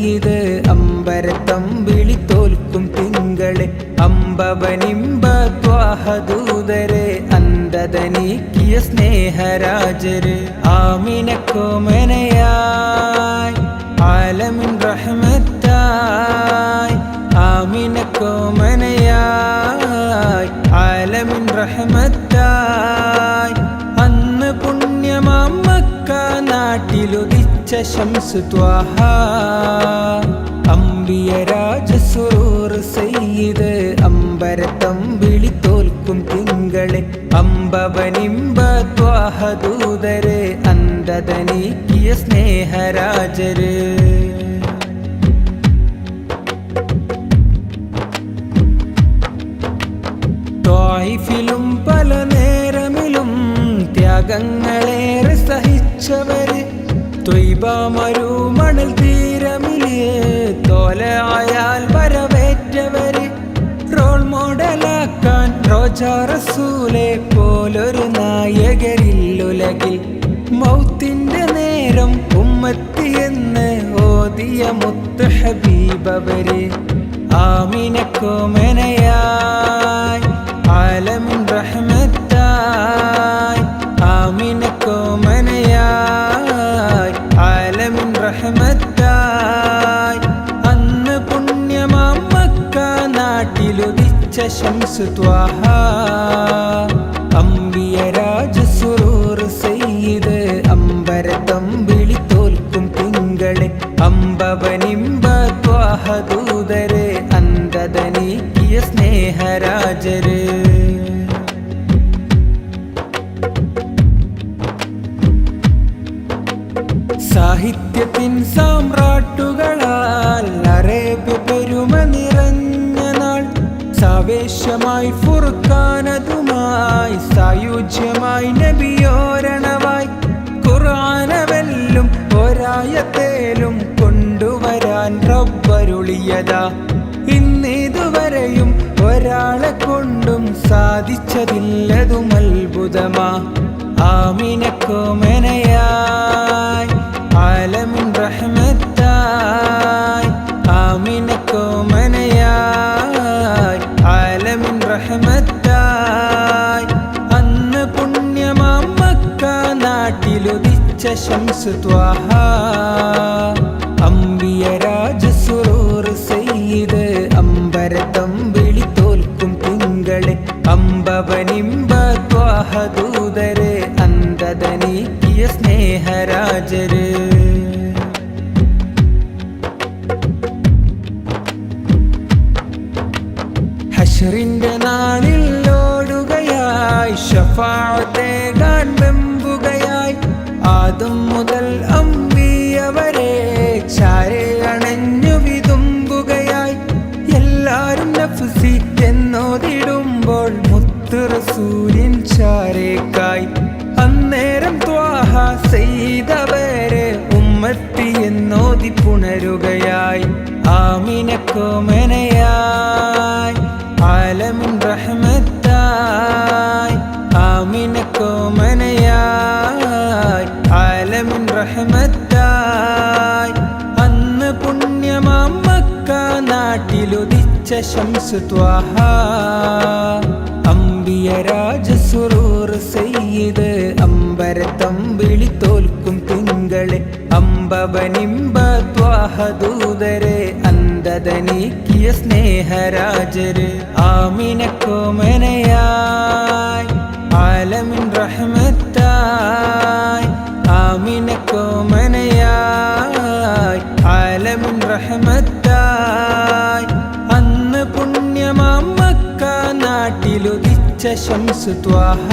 സയ്യിദ് അമ്പരത്തമ്പിളി തോൽക്കും തിങ്കളെ അമ്പവനിമ്പ ത്വാഹദൂതരെ അന്തതനീക്കിയ സ്നേഹരാജര് ആമിനക്കോമനയായി ആലമിൻ റഹ്മത്തായി ആമിനക്കോമനയായി ആലമിൻ റഹ്മത്തായി അന്ന് പുണ്യമാം മക്ക നാട്ടിലുദിച്ച ശംസ് ത്വാഹ അംബിയ രാജസുറൂർ സയ്യിദ് അമ്പരത്തമ്പിളി തോൽക്കും തിങ്കളെ അമ്പവനിമ്പ ത്വാഹദൂതരെ അന്തതനീക്കിയ സ്നേഹരാജര് ത്വായിഫിലും പല നേരമിലും ത്യാഗങ്ങളേറെ സഹിച്ചവര് ത്വയ്ബ മരുമണൽ തീരമില് തോലയാൽ വരവേറ്റവര് റോൾ മോഡലാക്കാൻ റോജാ റസൂലെ പോലൊരു നായകരില്ലുലകിൽ മൗത്തിന്റെ നേരം ഉമ്മത്തി എന്ന് ഓതിയ മുത്ത് ഹബീബവര് ആമിനക്കോമനയായി ആലമിൻ റഹ്മത്തായി ആമിനക്കോമനയായി ആലമിൻ റഹ്മത്തായി അന്ന് പുണ്യമാം മക്ക നാട്ടിലുദിച്ച ശംസ് ത്വാഹ അംബിയ രാജസുറൂർ സയ്യിദ് അമ്പരത്തമ്പിളി തോൽക്കും തിങ്കളെ അമ്പവനിമ്പ ത്വാഹദൂതരെ അന്തതനീക്കിയ സ്നേഹരാജര് സാഹിത്യത്തിൻ സാമ്രാട്ടുകളാൽ അറേബ്യ പെരുമ നിറഞ്ഞ നാൾ സാവേശമായി ഫുർഖാനതുമായി സായുജ്യമായി നബിയോരണവായി ഖുർആനവെല്ലും ഒരായത്തേലും കൊണ്ടുവരാൻ റബ്ബരുളിയതാ ഇന്നിതുവരെയും ഒരാളെ കൊണ്ടും സാധിച്ചതില്ലതും അത്ഭുതമാ ആമിനക്കോമനയായി ആലമിൻ റഹ്മത്തായി ആമിനക്കോമനയായി ആലമിൻ റഹ്മത്തായി അന്ന് പുണ്യമാം മക്ക നാട്ടിലുദിച്ച ശംസ് ത്വാഹ അംബിയ രാജസുറൂർ സയ്യിദ് അമ്പരത്തമ്പിളി തോൽക്കും തിങ്കളെ അമ്പവനിമ്പ ത്വാഹദൂതരെ അന്തതനീക്കിയ സ്നേഹരാജര് ഹശ്റിന്റെ നാളിൽ ഓടുകയായി ശഫാഅത്തേകാൻ വെമ്പുകയായി ആദം മുതൽ അംബിയവരെ ചാരെ അണഞ്ഞു വിതുമ്പുകയായി എല്ലാരും നഫ്സി എന്നോതിടുമ്പോൾ മുത്ത് റസൂലിൻ ചാരേക്കായി അന്നേരം ത്വാഹ സയ്യിദവരെ ഉമ്മത്തി എന്നോതി പുണരുകയായി ആമിനക്കോമനയായി ആലമിൻ റഹ്മത്തായി ആമിനക്കോമനയായി ആലമിൻ റഹ്മത്തായി അന്ന് പുണ്യമാം മക്ക നാട്ടിലുദിച്ച ശംസ് ത്വാഹ അംബിയ രാജസുറൂർ സയ്യിദ് അമ്പരത്തമ്പിളി തോൽക്കും തിങ്കളെ അമ്പവനിമ്പ ത്വാഹദൂതരെ അന്തതനീക്കിയ സ്നേഹരാജര് ആമിനക്കോമനയായി ആലമിൻ റഹ്മത്തായി ആമിനക്കോമനയായി ആലമിൻ റഹ്മത്തായി അന്ന് പുണ്യമാം മക്ക നാട്ടിലുദിച്ച ശംസ് ത്വാഹ